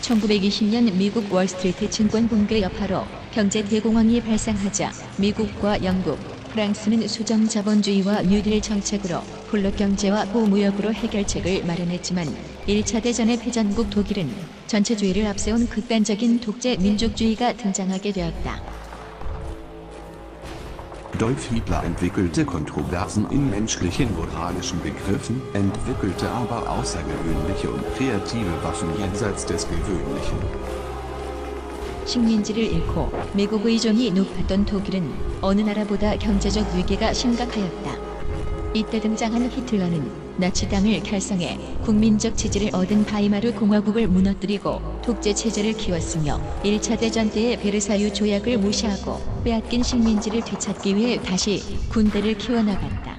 1920년 미국 월스트리트 증권 붕괴 여파로 경제 대공황이 발생하자 미국과 영국, 프랑스는 수정 자본주의와 뉴딜 정책으로 블록 경제와 보무역으로 해결책을 마련했지만 1차 대전의 패전국 독일은 전체주의를 앞세운 극단적인 독재 민족주의가 등장하게 되었다. Adolf Hitler entwickelte Kontroversen in menschlichen moralischen Begriffen, entwickelte aber außergewöhnliche und kreative Waffen jenseits des Gewöhnlichen. 식민지를 잃고 미국 의존이 높았던 독일은 어느 나라보다 경제적 위기가 심각하였다. 이때 등장한 히틀러는 나치당을 결성해 국민적 지지를 얻은 바이마르 공화국을 무너뜨리고 독재 체제를 키웠으며 1차 대전 때의 베르사유 조약을 무시하고 빼앗긴 식민지를 되찾기 위해 다시 군대를 키워나갔다.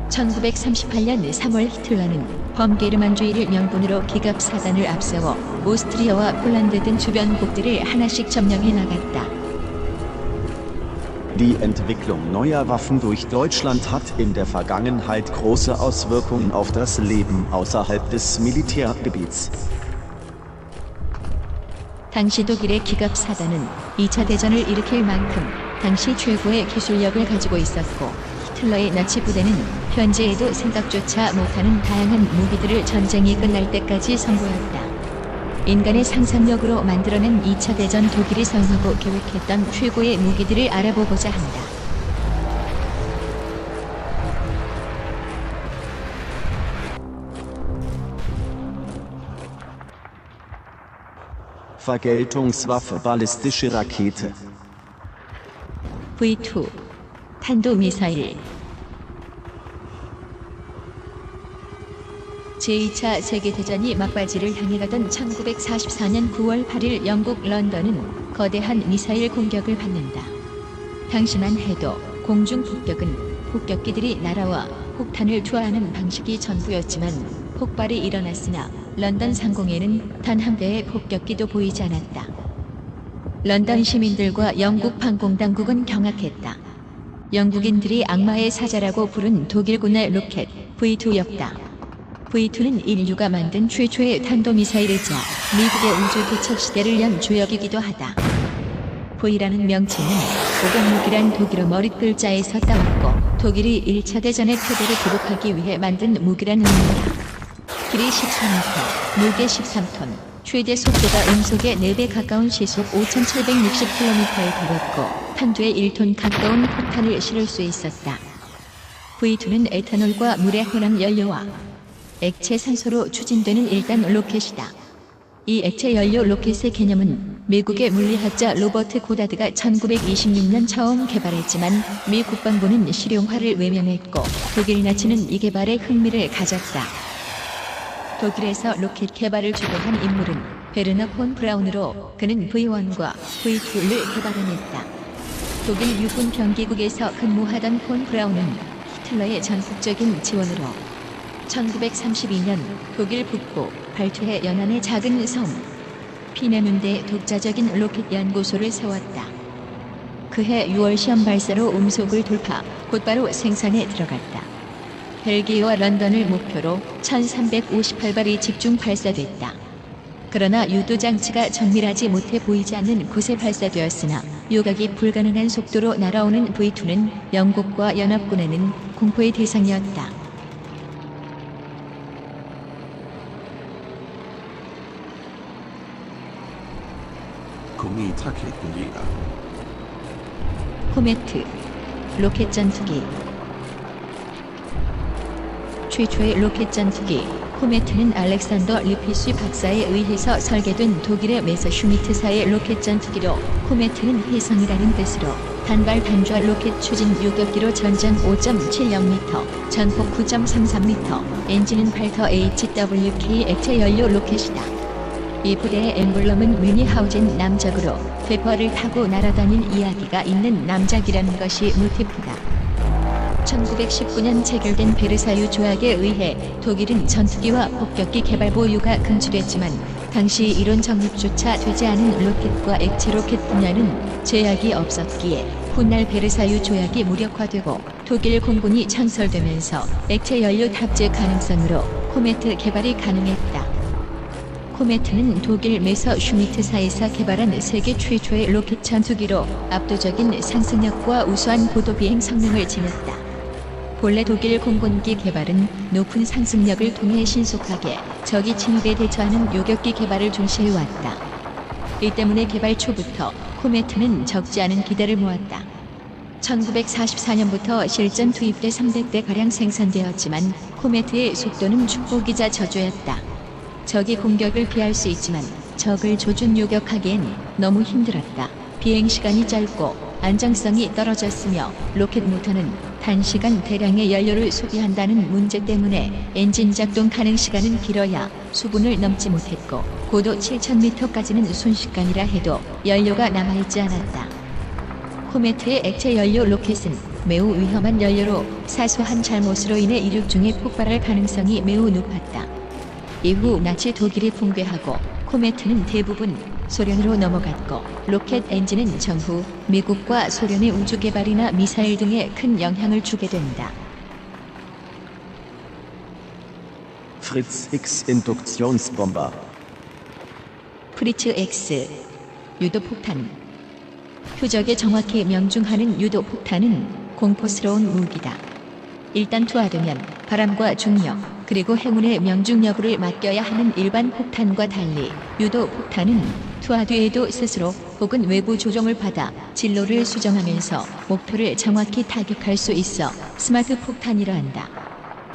1938년 3월 히틀러는 범게르만주의를 명분으로 기갑사단을 앞세워 오스트리아와 폴란드 등 주변국들을 하나씩 점령해 나갔다. Die Entwicklung neuer Waffen durch Deutschland hat in der Vergangenheit große Auswirkungen auf das Leben außerhalb des Militärgebiets. 당시 독일의 기갑사단은 2차 대전을 일으킬 만큼 당시 최고의 기술력을 가지고 있었고 히틀러의 나치 부대는 현재에도 생각조차 못하는 다양한 무기들을 전쟁이 끝날 때까지 선보였다. 인간의 상상력으로 만들어낸 2차 대전 독일이 사용하고 계획했던 최고의 무기들을 알아보고자 한다. Vergeltungswaffe ballistische Rakete. V2 탄도미사일. 제2차 세계대전이 막바지를 향해 가던 1944년 9월 8일 영국 런던은 거대한 미사일 공격을 받는다. 당시만 해도 공중 폭격은 폭격기들이 날아와 폭탄을 투하하는 방식이 전부였지만 폭발이 일어났으나 런던 상공에는 단 한 대의 폭격기도 보이지 않았다. 런던 시민들과 영국 방공당국은 경악했다. 영국인들이 악마의 사자라고 부른 독일군의 로켓 V2였다. V2는 인류가 만든 최초의 탄도미사일이자 미국의 우주 개척 시대를 연 조약이기도 하다. V라는 명칭은 오공무기란 독일어 머릿글자에서 따왔고 독일이 1차 대전의 패배를 기록하기 위해 만든 무기라는 의미다. 길이 14m, 무게 13톤, 최대 속도가 음속의 4배 가까운 시속 5,760km에 달했고 탄두에 1톤 가까운 폭탄을 실을 수 있었다. V2는 에탄올과 물의 혼합 연료와 액체 산소로 추진되는 1단 로켓이다. 이 액체 연료 로켓의 개념은 미국의 물리학자 로버트 고다드가 1926년 처음 개발했지만 미 국방부는 실용화를 외면했고 독일 나치는 이 개발에 흥미를 가졌다. 독일에서 로켓 개발을 주도한 인물은 베르너 폰 브라운으로 그는 V1과 V2를 개발해냈다. 독일 육군 병기국에서 근무하던 폰 브라운은 히틀러의 전폭적인 지원으로 1932년 독일 북부 발트해 연안의 작은 섬 피네문드에 독자적인 로켓 연구소를 세웠다. 그해 6월 시험 발사로 음속을 돌파, 곧바로 생산에 들어갔다. 벨기에와 런던을 목표로 1358발이 집중 발사됐다. 그러나 유도 장치가 정밀하지 못해 보이지 않는 곳에 발사되었으나 요각이 불가능한 속도로 날아오는 V2는 영국과 연합군에는 공포의 대상이었다. Komet-Raketenjäger. 코메트 로켓 전투기. 최초의 로켓 전투기 코메트는 알렉산더 리피쉬 박사에 의해서 설계된 독일의 메서슈미트사의 로켓 전투기로 코메트는 혜성이라는 뜻으로 단발 단좌 로켓 추진 요격기로 전장 5.70m, 전폭 9.33m, 엔진은 8터 HWK 액체 연료 로켓이다. 이 부대의 엠블럼은 뮤니하우젠 남작으로 페퍼를 타고 날아다닌 이야기가 있는 남작이라는 것이 모티프다. 1919년 체결된 베르사유 조약에 의해 독일은 전투기와 폭격기 개발 보유가 금지됐지만 당시 이론 정립조차 되지 않은 로켓과 액체 로켓 분야는 제약이 없었기에 훗날 베르사유 조약이 무력화되고 독일 공군이 창설되면서 액체 연료 탑재 가능성으로 코메트 개발이 가능했다. 코메트는 독일 메서 슈미트사에서 개발한 세계 최초의 로켓 전투기로 압도적인 상승력과 우수한 고도 비행 성능을 지녔다. 본래 독일 공군기 개발은 높은 상승력을 통해 신속하게 적이 침입에 대처하는 요격기 개발을 중시해왔다. 이 때문에 개발 초부터 코메트는 적지 않은 기대를 모았다. 1944년부터 실전 투입대 300대가량 생산되었지만 코메트의 속도는 축복이자 저주였다. 적이 공격을 피할 수 있지만 적을 조준 요격하기엔 너무 힘들었다. 비행시간이 짧고 안정성이 떨어졌으며 로켓 모터는 단시간 대량의 연료를 소비한다는 문제 때문에 엔진 작동 가능 시간은 길어야 수분을 넘지 못했고 고도 7,000m까지는 순식간이라 해도 연료가 남아있지 않았다. 코메트의 액체 연료 로켓은 매우 위험한 연료로 사소한 잘못으로 인해 이륙 중에 폭발할 가능성이 매우 높았다. 이후 나치 독일이 붕괴하고 코메트는 대부분 소련으로 넘어갔고 로켓 엔진은 전후 미국과 소련의 우주 개발이나 미사일 등에 큰 영향을 주게 된다. Fritz X Induktionsbomber. 프리츠 X 유도폭탄. 표적에 정확히 명중하는 유도폭탄은 공포스러운 무기다. 일단 투하되면 바람과 중력 그리고 행운의 명중 여부를 맡겨야 하는 일반 폭탄과 달리 유도폭탄은 투하 뒤에도 스스로 혹은 외부 조종을 받아 진로를 수정하면서 목표를 정확히 타격할 수 있어 스마트 폭탄이라 한다.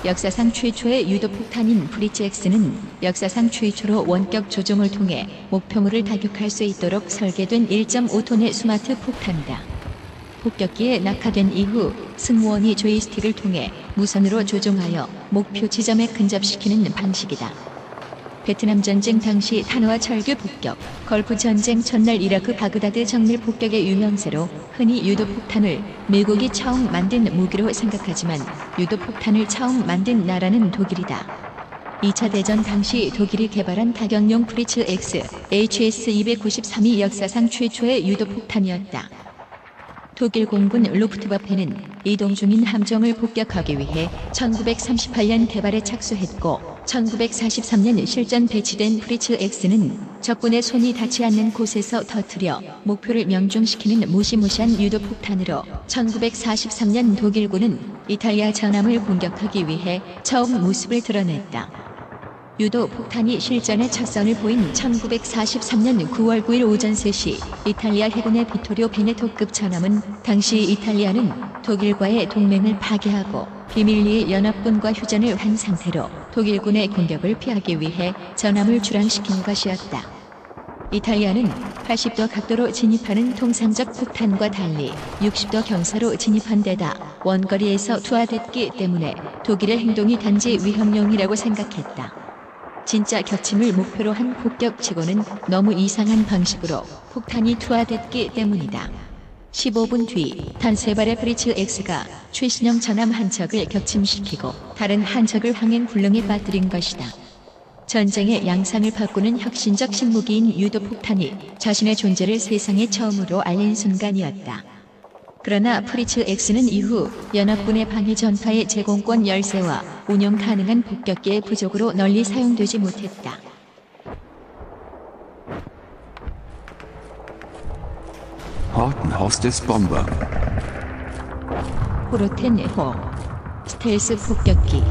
역사상 최초의 유도폭탄인 프리츠 X는 역사상 최초로 원격 조종을 통해 목표물을 타격할 수 있도록 설계된 1.5톤의 스마트 폭탄이다. 폭격기에 낙하된 이후 승무원이 조이스틱을 통해 무선으로 조종하여 목표 지점에 근접시키는 방식이다. 베트남 전쟁 당시 탄화 철교 폭격, 걸프 전쟁 전날 이라크 바그다드 정밀 폭격의 유명세로 흔히 유도폭탄을 미국이 처음 만든 무기로 생각하지만 유도폭탄을 처음 만든 나라는 독일이다. 2차 대전 당시 독일이 개발한 타격용 프리츠 X, HS-293이 역사상 최초의 유도폭탄이었다. 독일 공군 루프트와페는 이동 중인 함정을 폭격하기 위해 1938년 개발에 착수했고 1943년 실전 배치된 프리츠 X는 적군의 손이 닿지 않는 곳에서 터뜨려 목표를 명중시키는 무시무시한 유도폭탄으로 1943년 독일군은 이탈리아 전함을 공격하기 위해 처음 모습을 드러냈다. 유도 폭탄이 실전에 첫 선을 보인 1943년 9월 9일 오전 3시 이탈리아 해군의 비토리오 베네토급 전함은 당시 이탈리아는 독일과의 동맹을 파괴하고 비밀리에 연합군과 휴전을 한 상태로 독일군의 공격을 피하기 위해 전함을 출항시킨 것이었다. 이탈리아는 80도 각도로 진입하는 통상적 폭탄과 달리 60도 경사로 진입한 데다 원거리에서 투하됐기 때문에 독일의 행동이 단지 위협용이라고 생각했다. 진짜 격침을 목표로 한 폭격치고는 너무 이상한 방식으로 폭탄이 투하됐기 때문이다. 15분 뒤 단 3발의 프리츠 X가 최신형 전함 한 척을 격침시키고 다른 한 척을 항행불능에 빠뜨린 것이다. 전쟁의 양상을 바꾸는 혁신적 신무기인 유도폭탄이 자신의 존재를 세상에 처음으로 알린 순간이었다. 그러나 프리츠 X는 이후 연합군의 방해 전파의 제공권 열쇠와 운영 가능한 폭격기의 부족으로 널리 사용되지 못했다. Hortenhaus des Bomber. 호로텐호 스텔스 폭격기.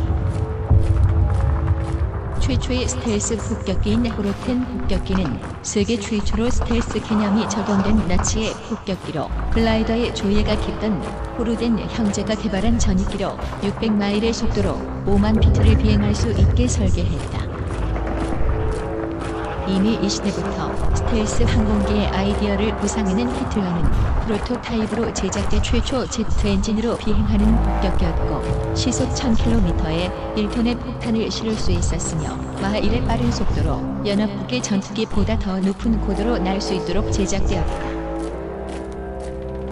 최초의 스텔스 폭격기인 호로텐 폭격기는 세계 최초로 스텔스 개념이 적용된 나치의 폭격기로 글라이더의 조예가 깊던 호루덴 형제가 개발한 전익기로 600마일의 속도로 5만 피트를 비행할 수 있게 설계했다. 이미 이 시대부터 스텔스 항공기의 아이디어를 구상해낸 히틀러는 프로토타입으로 제작돼 최초 제트 엔진으로 비행하는 폭격기였고 시속 1000km에 1톤의 폭탄을 실을 수 있었으며 마하 1의 빠른 속도로 연합국의 전투기보다 더 높은 고도로 날 수 있도록 제작되었다.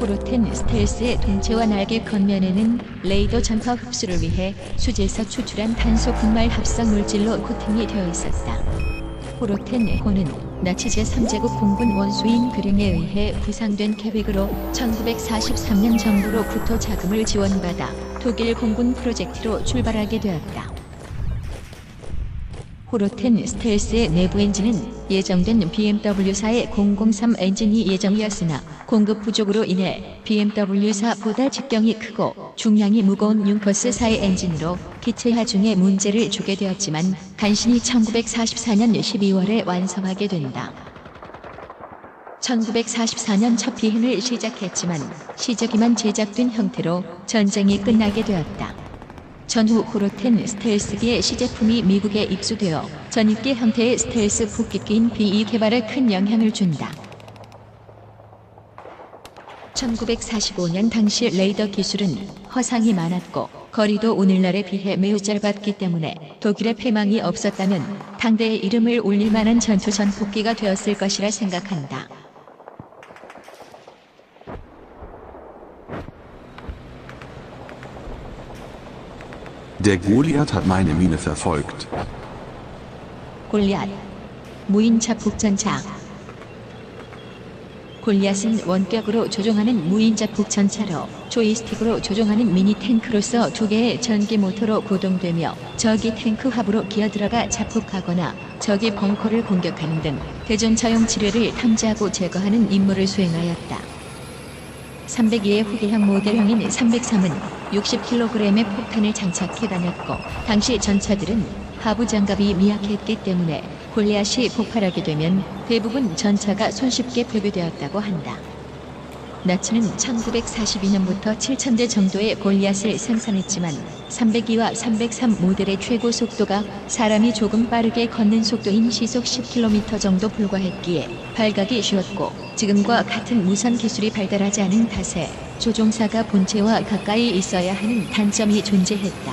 호로텐 스텔스의 동체와 날개 겉면에는 레이더 전파 흡수를 위해 수제에서 추출한 탄소 분말 합성 물질로 코팅이 되어 있었다. 호로텐호는 나치 제3제국 공군 원수인 그링에 의해 구상된 계획으로 1943년 정부로부터 자금을 지원받아 독일 공군 프로젝트로 출발하게 되었다. 호로텐 스텔스의 내부 엔진은 예정된 BMW사의 003 엔진이 예정이었으나 공급 부족으로 인해 BMW사보다 직경이 크고 중량이 무거운 융커스사의 엔진으로 기체 하중에 문제를 주게 되었지만 간신히 1944년 12월에 완성하게 된다. 1944년 첫 비행을 시작했지만 시저기만 제작된 형태로 전쟁이 끝나게 되었다. 전후 호로텐 스텔스기의 시제품이 미국에 입수되어 전입기 형태의 스텔스 폭격기인 B-2 개발에 큰 영향을 준다. 1945년 당시 레이더 기술은 허상이 많았고 거리도 오늘날에 비해 매우 짧았기 때문에 독일의 패망이 없었다면 당대의 이름을 올릴 만한 전투 전폭기가 되었을 것이라 생각한다. Der Goliath hat meine Mine verfolgt. 골리앗 무인 자폭전차. 골리앗은 원격으로 조종하는 무인 자폭전차로 조이스틱으로 조종하는 미니 탱크로서 두 개의 전기 모터로 구동되며 적이 탱크 하부로 기어들어가 자폭하거나 적이 벙커를 공격하는 등 대전차용 지뢰를 탐지하고 제거하는 임무를 수행하였다. 302의 후계형 모델형인 303은 60kg의 폭탄을 장착해 다녔고 당시 전차들은 하부 장갑이 미약했기 때문에 골리앗이 폭발하게 되면 대부분 전차가 손쉽게 폐괴되었다고 한다. 나치는 1942년부터 7,000대 정도의 골리앗을 생산했지만 302와 303 모델의 최고 속도가 사람이 조금 빠르게 걷는 속도인 시속 10km 정도 불과했기에 발각이 쉬웠고 지금과 같은 무선 기술이 발달하지 않은 탓에 조종사가 본체와 가까이 있어야 하는 단점이 존재했다.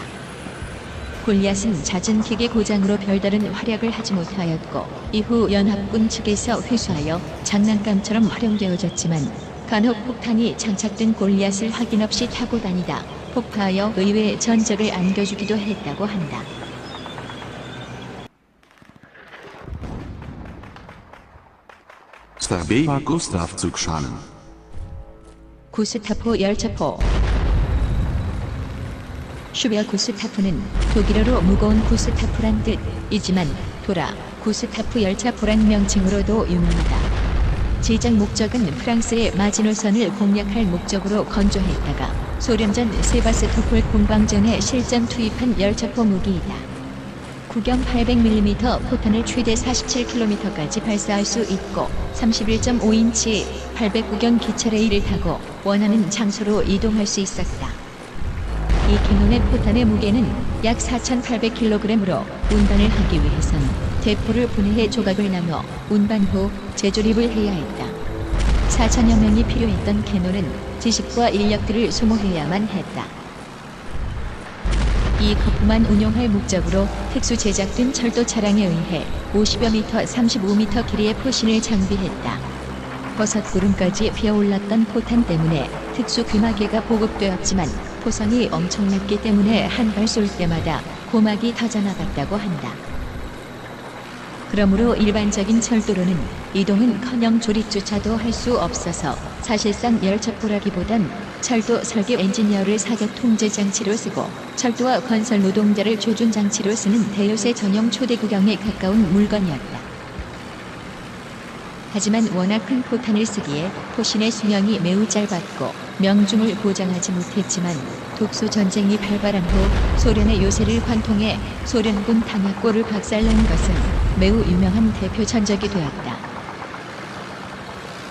골리앗은 잦은 기계 고장으로 별다른 활약을 하지 못하였고 이후 연합군 측에서 회수하여 장난감처럼 활용되어졌지만 간혹 폭탄이 장착된 골리앗을 확인 없이 타고 다니다 폭파하여 의외의 전적을 안겨주기도 했다고 한다. Stabeba Gustav Zugschalen. 구스타프 열차포. 슈베어 구스타프는 독일어로 무거운 구스타프란 뜻이지만 도라 구스타프 열차포란 명칭으로도 유명하다. 제작 목적은 프랑스의 마지노선을 공략할 목적으로 건조했다가 소련전 세바스토폴 공방전에 실전 투입한 열차포 무기이다. 구경 800mm 포탄을 최대 47km까지 발사할 수 있고 31.5인치 800구경 기차 레일을 타고 원하는 장소로 이동할 수 있었다. 이 캐논의 포탄의 무게는 약 4,800kg으로 운반을 하기 위해선 대포를 분해해 조각을 나눠 운반 후 재조립을 해야 했다. 4,000여 명이 필요했던 캐논은 지식과 인력들을 소모해야만 했다. 이 거품만 운용할 목적으로 특수 제작된 철도 차량에 의해 50여 미터 35m 길이의 포신을 장비했다. 버섯 구름까지 피어올랐던 포탄 때문에 특수 귀마개가 보급되었지만 포성이 엄청났기 때문에 한 발 쏠 때마다 고막이 터져나갔다고 한다. 그러므로 일반적인 철도로는 이동은커녕 조립조차도 할 수 없어서 사실상 열차포라기보단 철도 설계 엔지니어를 사격 통제 장치로 쓰고 철도와 건설 노동자를 조준 장치로 쓰는 대요새 전용 초대 구경에 가까운 물건이었다. 하지만 워낙 큰 포탄을 쓰기에 포신의 수명이 매우 짧았고 명중을 보장하지 못했지만 독소 전쟁이 발발한 후 소련의 요새를 관통해 소련군 당약고를 박살낸 것은 매우 유명한 대표 전적이 되었다.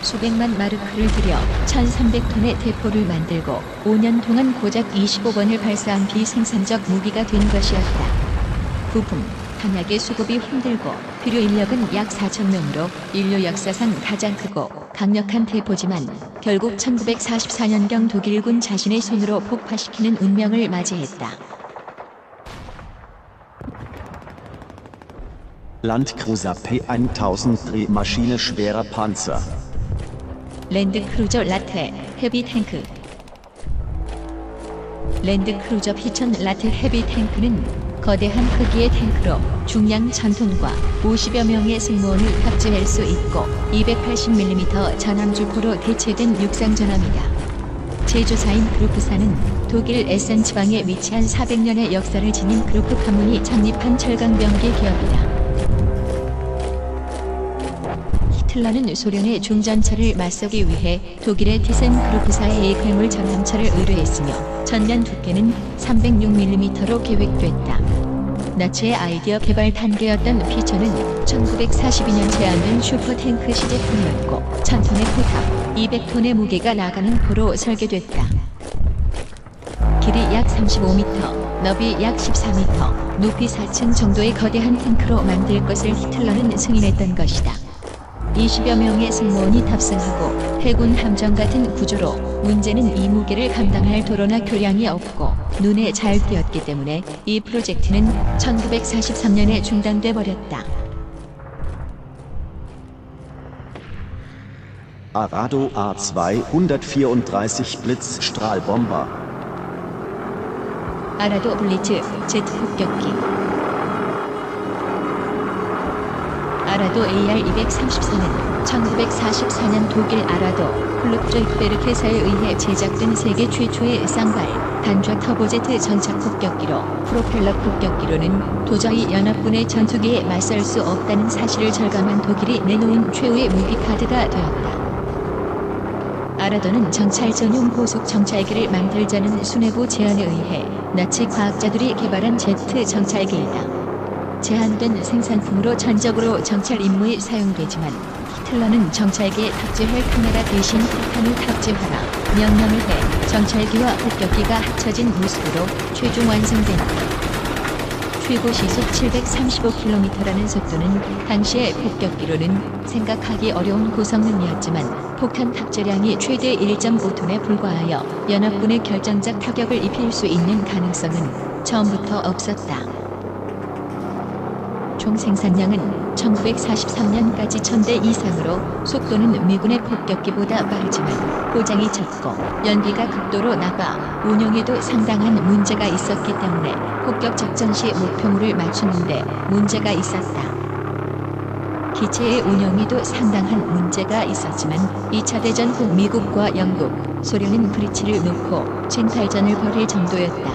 수백만 마르크를 들여 1,300톤의 대포를 만들고 5년 동안 고작 25번을 발사한 비생산적 무기가 된 것이었다. 부품, 탄약의 수급이 힘들고 필요 인력은 약 4,000명으로 인류 역사상 가장 크고 강력한 대포지만 결국 1944년경 독일군 자신의 손으로 폭파시키는 운명을 맞이했다. Landcruiser P1000 Drehmaschine schwerer Panzer. 랜드크루저 라테 헤비 탱크. 랜드크루저 P1000 라테 헤비 탱크는 거대한 크기의 탱크로 중량 1,000톤과 50여 명의 승무원을 탑재할 수 있고 280mm 전함주포로 대체된 육상전함이다. 제조사인 그루프사는 독일 에센 지방에 위치한 400년의 역사를 지닌 그루프 가문이 창립한 철강병기 기업이다. 히틀러는 소련의 중전차를 맞서기 위해 독일의 티센그루프사의 괴물 전함차를 의뢰했으며 전면 두께는 306mm로 계획됐다. 나치의 아이디어 개발 단계였던 피처는 1942년 제안된 슈퍼탱크 시제품이었고 1000톤의 포탑, 200톤의 무게가 나가는 포로 설계됐다. 길이 약 35m, 너비 약 14m, 높이 4층 정도의 거대한 탱크로 만들 것을 히틀러는 승인했던 것이다. 20여 명의 승무원이 탑승하고 해군 함정 같은 구조로 문제는 이 무게를 감당할 도로나 교량이 없고 눈에 잘 띄었기 때문에 이 프로젝트는 1943년에 중단돼 버렸다. Arado A2 134 Blitzstrahlbomber. 아라도 블리츠 제트 폭격기. 아라도 AR-234는 1944년 독일 아라도 플룩조이베르케사에 의해 제작된 세계 최초의 쌍발 단좌 터보제트 전차 폭격기로 프로펠러 폭격기로는 도저히 연합군의 전투기에 맞설 수 없다는 사실을 절감한 독일이 내놓은 최후의 무기 카드가 되었다. 아라도는 정찰 전용 고속 정찰기를 만들자는 수뇌부 제안에 의해 나치 과학자들이 개발한 제트 정찰기이다. 제한된 생산품으로 전적으로 정찰 임무에 사용되지만 히틀러는 정찰기에 탑재할 카메라 대신 폭탄을 탑재하라 명령을 해 정찰기와 폭격기가 합쳐진 모습으로 최종 완성된다. 최고 시속 735km라는 속도는 당시의 폭격기로는 생각하기 어려운 고성능이었지만 폭탄 탑재량이 최대 1.5톤에 불과하여 연합군의 결정적 타격을 입힐 수 있는 가능성은 처음부터 없었다. 총 생산량은 1943년까지 1000대 이상으로 속도는 미군의 폭격기보다 빠르지만 고장이 잦고 연비가 극도로 나빠 운용에도 상당한 문제가 있었기 때문에 폭격 작전 시 목표물을 맞추는데 문제가 있었다. 기체의 운영에도 상당한 문제가 있었지만 2차 대전 후 미국과 영국, 소련은 브리치를 놓고 쟁탈전을 벌일 정도였다.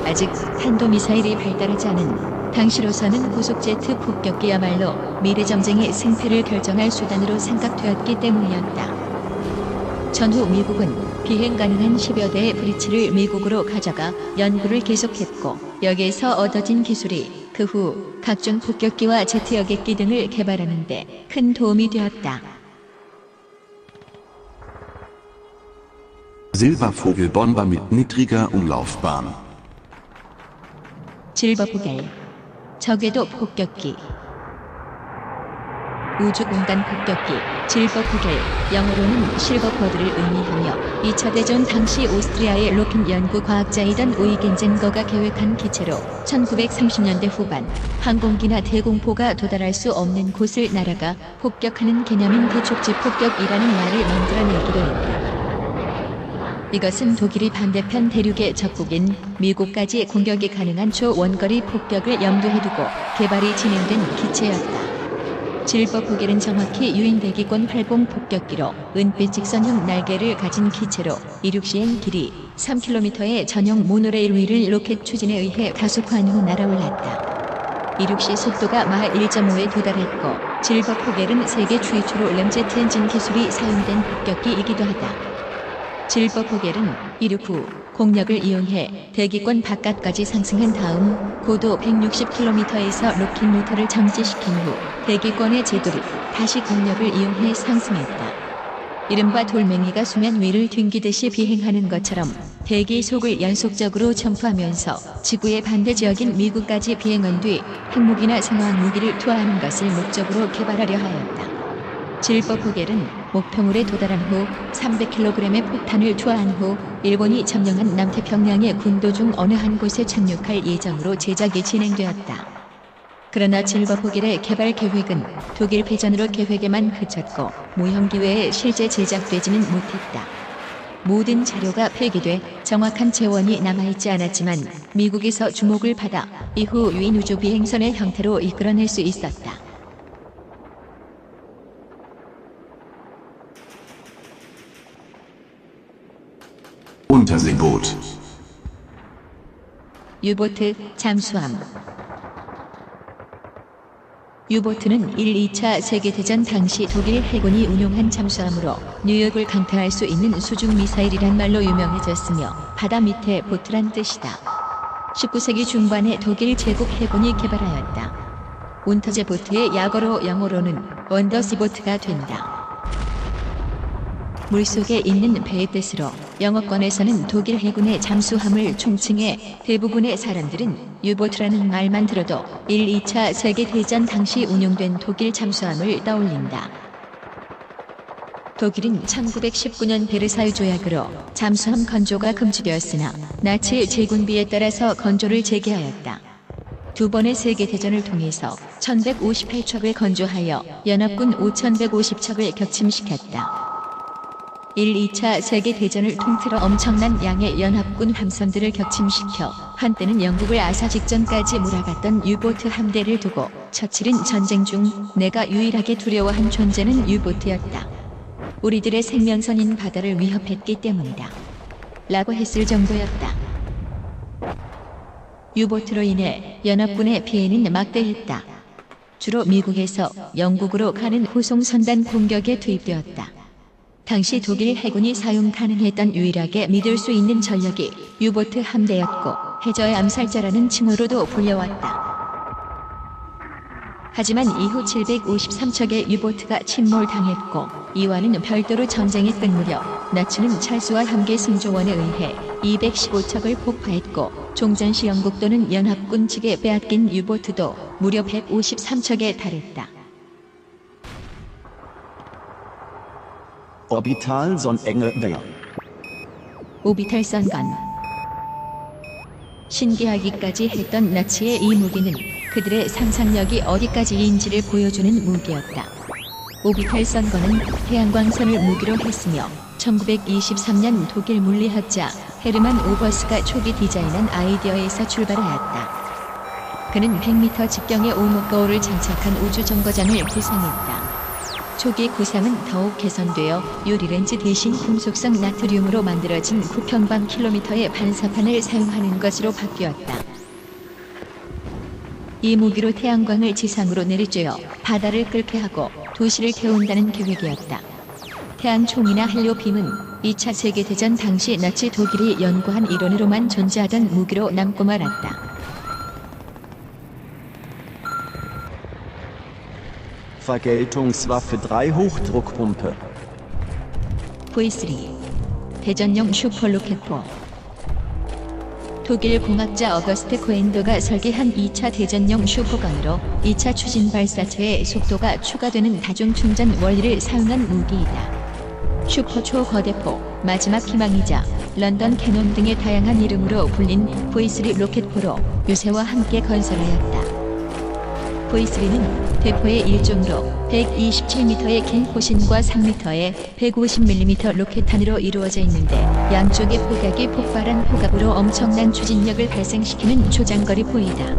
아직 탄도미사일이 발달하지 않은 당시로서는 고속제트 폭격기야말로 미래전쟁의 승패를 결정할 수단으로 생각되었기 때문이었다. 전후 미국은 비행 가능한 10여 대의 브리치를 미국으로 가져가 연구를 계속했고 여기에서 얻어진 기술이 그 후 각종 폭격기와 제트 여객기 등을 개발하는 데 큰 도움이 되었다. Silbervogelbomber mit niedriger Umlaufbahn. 실버포겔 적외도 폭격기 우주공간 폭격기 실버포겔 영어로는 실버포드를 의미하며 2차 대전 당시 오스트리아의 로킨 연구 과학자이던 오이겐젠거가 계획한 기체로 1930년대 후반 항공기나 대공포가 도달할 수 없는 곳을 날아가 폭격하는 개념인 대촉지 폭격이라는 말을 만들어내기도 했다. 이것은 독일이 반대편 대륙의 적국인 미국까지 공격이 가능한 초원거리 폭격을 염두에 두고 개발이 진행된 기체였다. 실버포겔은 정확히 유인대기권 활공 폭격기로 은빛 직선형 날개를 가진 기체로 이륙 시엔 길이 3km의 전용 모노레일 위를 로켓 추진에 의해 가속화한 후 날아올랐다. 이륙 시 속도가 마하 1.5에 도달했고 실버포겔은 세계 최초로 램제트 엔진 기술이 사용된 폭격기이기도 하다. 실버포겔은 이륙 후 공력을 이용해 대기권 바깥까지 상승한 다음 고도 160km에서 로켓 모터를 정지시킨 후 대기권의 재돌입, 다시 공력을 이용해 상승했다. 이른바 돌멩이가 수면 위를 튕기듯이 비행하는 것처럼 대기 속을 연속적으로 점프하면서 지구의 반대 지역인 미국까지 비행한 뒤 핵무기나 생화학 무기를 투하하는 것을 목적으로 개발하려 하였다. 실버포겔은 목표물에 도달한 후 300kg의 폭탄을 투하한 후 일본이 점령한 남태평양의 군도 중 어느 한 곳에 착륙할 예정으로 제작이 진행되었다. 그러나 실버포겔의 개발 계획은 독일 패전으로 계획에만 그쳤고 모형기회에 실제 제작되지는 못했다. 모든 자료가 폐기돼 정확한 재원이 남아있지 않았지만 미국에서 주목을 받아 이후 유인 우주 비행선의 형태로 이끌어낼 수 있었다. Unterseeboot. 유보트, 잠수함. U-보트는 1, 2차 세계대전 당시 독일 해군이 운용한 잠수함으로 뉴욕을 강타할 수 있는 수중 미사일이란 말로 유명해졌으며 바다 밑에 보트란 뜻이다. 19세기 중반에 독일 제국 해군이 개발하였다. 운터제 보트의 약어로 영어로는 원더시보트가 된다. 물속에 있는 배의 뜻으로 영어권에서는 독일 해군의 잠수함을 총칭해 대부분의 사람들은 유보트라는 말만 들어도 1, 2차 세계대전 당시 운용된 독일 잠수함을 떠올린다. 독일은 1919년 베르사유 조약으로 잠수함 건조가 금지되었으나 나치 제군비에 따라서 건조를 재개하였다. 두 번의 세계대전을 통해서 1158척을 건조하여 연합군 5150척을 격침시켰다. 1, 2차 세계대전을 통틀어 엄청난 양의 연합군 함선들을 격침시켜 한때는 영국을 아사 직전까지 몰아갔던 유보트 함대를 두고 처칠은 전쟁 중 내가 유일하게 두려워한 존재는 유보트였다. 우리들의 생명선인 바다를 위협했기 때문이다. 라고 했을 정도였다. 유보트로 인해 연합군의 피해는 막대했다. 주로 미국에서 영국으로 가는 호송선단 공격에 투입되었다. 당시 독일 해군이 사용 가능했던 유일하게 믿을 수 있는 전력이 유보트 함대였고 해저의 암살자라는 칭호로도 불려왔다. 하지만 이후 753척의 유보트가 침몰당했고 이와는 별도로 전쟁에 끈 무렵 나치는 찰스와 함께 승조원에 의해 215척을 폭파했고 종전시 영국 또는 연합군 측에 빼앗긴 유보트도 무려 153척에 달했다. Orbital Sondengewehr. 오비탈 선건. 신기하기까지 했던 나치의 이 무기는 그들의 상상력이 어디까지인지를 보여주는 무기였다. 오비탈 선건은 태양광선을 무기로 했으며 1923년 독일 물리학자 헤르만 오버스가 초기 디자인한 아이디어에서 출발하였다. 그는 100m 직경의 오목거울을 장착한 우주정거장을 구상했다. 초기 구상은 더욱 개선되어 유리렌즈 대신 금속성 나트륨으로 만들어진 9평방킬로미터의 반사판을 사용하는 것으로 바뀌었다. 이 무기로 태양광을 지상으로 내리쬐어 바다를 끓게 하고 도시를 태운다는 계획이었다. 태양총이나 헬리오빔은 2차 세계대전 당시 나치 독일이 연구한 이론으로만 존재하던 무기로 남고 말았다. Vergeltungswaffe 3 Hochdruckpumpe. V3 대전용 슈퍼로켓포. 독일 공학자 어거스트 코엔더가 설계한 2차 대전용 슈퍼건으로 2차 추진 발사체의 속도가 추가되는 다중 충전 원리를 사용한 무기이다. 슈퍼 초거대포, 마지막 희망이자 런던 캐논 등의 다양한 이름으로 불린 V3 로켓포로 유세와 함께 건설하였다. V3는 대포의 일종으로 127m의 긴 포신과 3m의 150mm 로켓탄으로 이루어져 있는데 양쪽의 포각이 폭발한 포각으로 엄청난 추진력을 발생시키는 초장거리 포이다.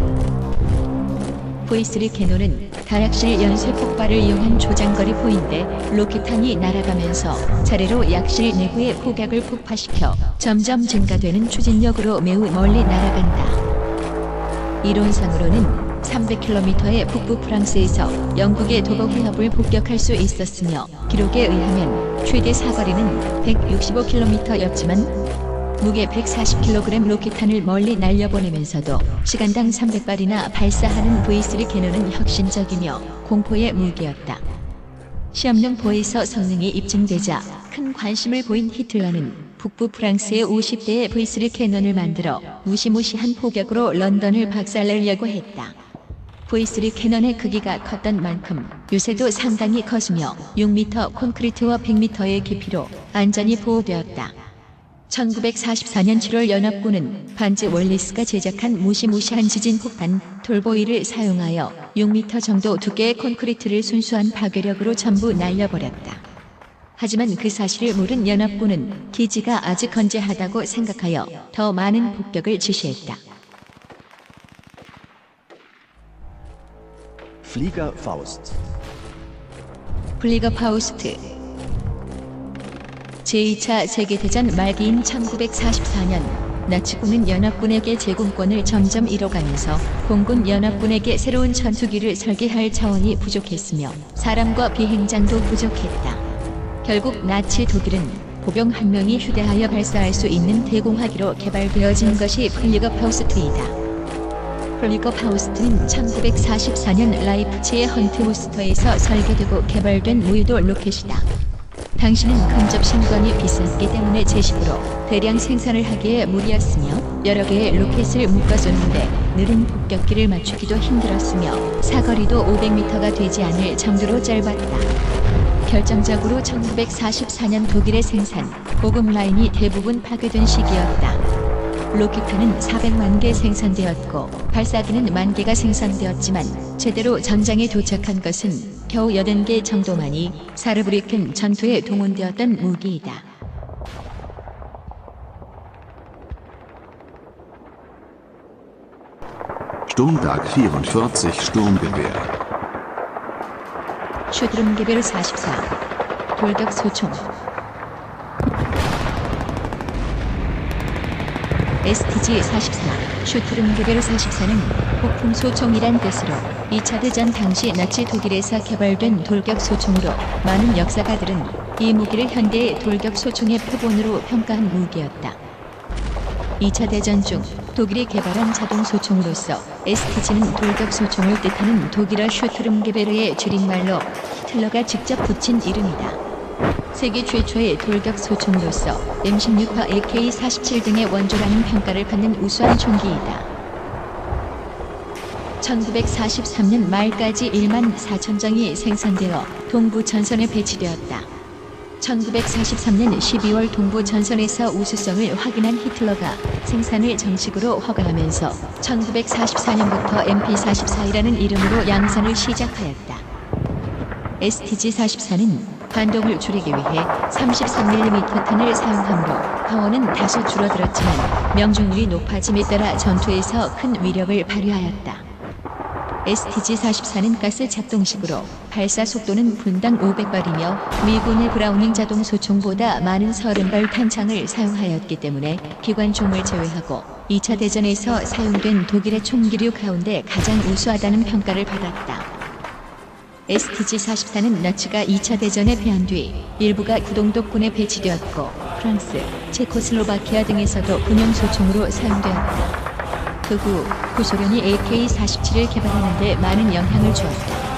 V3 캐논은 다약실 연쇄 폭발을 이용한 초장거리 포인데 로켓탄이 날아가면서 차례로 약실 내부의 포각을 폭파시켜 점점 증가되는 추진력으로 매우 멀리 날아간다. 이론상으로는 300km의 북부 프랑스에서 영국의 도버 해협을 폭격할 수 있었으며 기록에 의하면 최대 사거리는 165km였지만 무게 140kg 로켓탄을 멀리 날려보내면서도 시간당 300발이나 발사하는 V3 캐논은 혁신적이며 공포의 무기였다. 시험용 포에서 성능이 입증되자 큰 관심을 보인 히틀러는 북부 프랑스의 50대의 V3 캐논을 만들어 무시무시한 포격으로 런던을 박살내려고 했다. V3 캐논의 크기가 컸던 만큼 유세도 상당히 컸으며 6m 콘크리트와 100m의 깊이로 안전이 보호되었다. 1944년 7월 연합군은 반지 월리스가 제작한 무시무시한 지진 폭탄 톨보이를 사용하여 6m 정도 두께의 콘크리트를 순수한 파괴력으로 전부 날려버렸다. 하지만 그 사실을 모른 연합군은 기지가 아직 건재하다고 생각하여 더 많은 폭격을 지시했다. Flieger Faust. 플리거 파우스트. 제2차 세계대전 말기인 1944년 나치군은 연합군에게 제공권을 점점 잃어가면서 공군 연합군에게 새로운 전투기를 설계할 자원이 부족했으며 사람과 비행장도 부족했다. 결국 나치 독일은 보병 한 명이 휴대하여 발사할 수 있는 대공화기로 개발되어진 것이 플리거파우스트이다. 플리거파우스트는 1944년 라이프치히의 헌트무스터에서 설계되고 개발된 무유도 로켓이다. 당시는 근접 신관이 비쌌기 때문에 제식으로 대량 생산을 하기에 무리였으며 여러 개의 로켓을 묶어 쏘는데 느린 폭격기를 맞추기도 힘들었으며 사거리도 500m가 되지 않을 정도로 짧았다. 결정적으로 1944년 독일의 생산, 보급 라인이 대부분 파괴된 시기였다. 로켓탄은 400만 개 생산되었고 발사기는 1만 개가 생산되었지만 제대로 전장에 도착한 것은 겨우 80개 정도만이 사르브리켄 전투에 동원되었던 무기이다. Sturmtag 44 Sturmgewehr. 슈트름게베르 44 돌격 소총 STG-44 슈트름게베르 44는 폭풍 소총이란 뜻으로 2차 대전 당시 나치 독일에서 개발된 돌격 소총으로 많은 역사가들은 이 무기를 현대의 돌격 소총의 표본으로 평가한 무기였다. 2차 대전 중 독일이 개발한 자동 소총으로서 STG는 돌격 소총을 뜻하는 독일어 슈트름게베르의 줄임말로 히틀러가 직접 붙인 이름이다. 세계 최초의 돌격 소총으로서 M16과 AK-47 등의 원조라는 평가를 받는 우수한 총기이다. 1943년 말까지 1만 4천 정이 생산되어 동부 전선에 배치되었다. 1943년 12월 동부 전선에서 우수성을 확인한 히틀러가 생산을 정식으로 허가하면서 1944년부터 MP-44이라는 이름으로 양산을 시작하였다. STG-44는 반동을 줄이기 위해 33mm 탄을 사용하므로 파워는 다소 줄어들었지만 명중률이 높아짐에 따라 전투에서 큰 위력을 발휘하였다. STG-44는 가스 작동식으로 발사 속도는 분당 500발이며 미군의 브라우닝 자동 소총보다 많은 30발 탄창을 사용하였기 때문에 기관총을 제외하고 2차 대전에서 사용된 독일의 총기류 가운데 가장 우수하다는 평가를 받았다. STG-44는 나치가 2차 대전에 패한 뒤 일부가 구동독군에 배치되었고 프랑스, 체코슬로바키아 등에서도 군용 소총으로 사용되었다. 그 후 구소련이 AK-47을 개발하는 데 많은 영향을 주었다.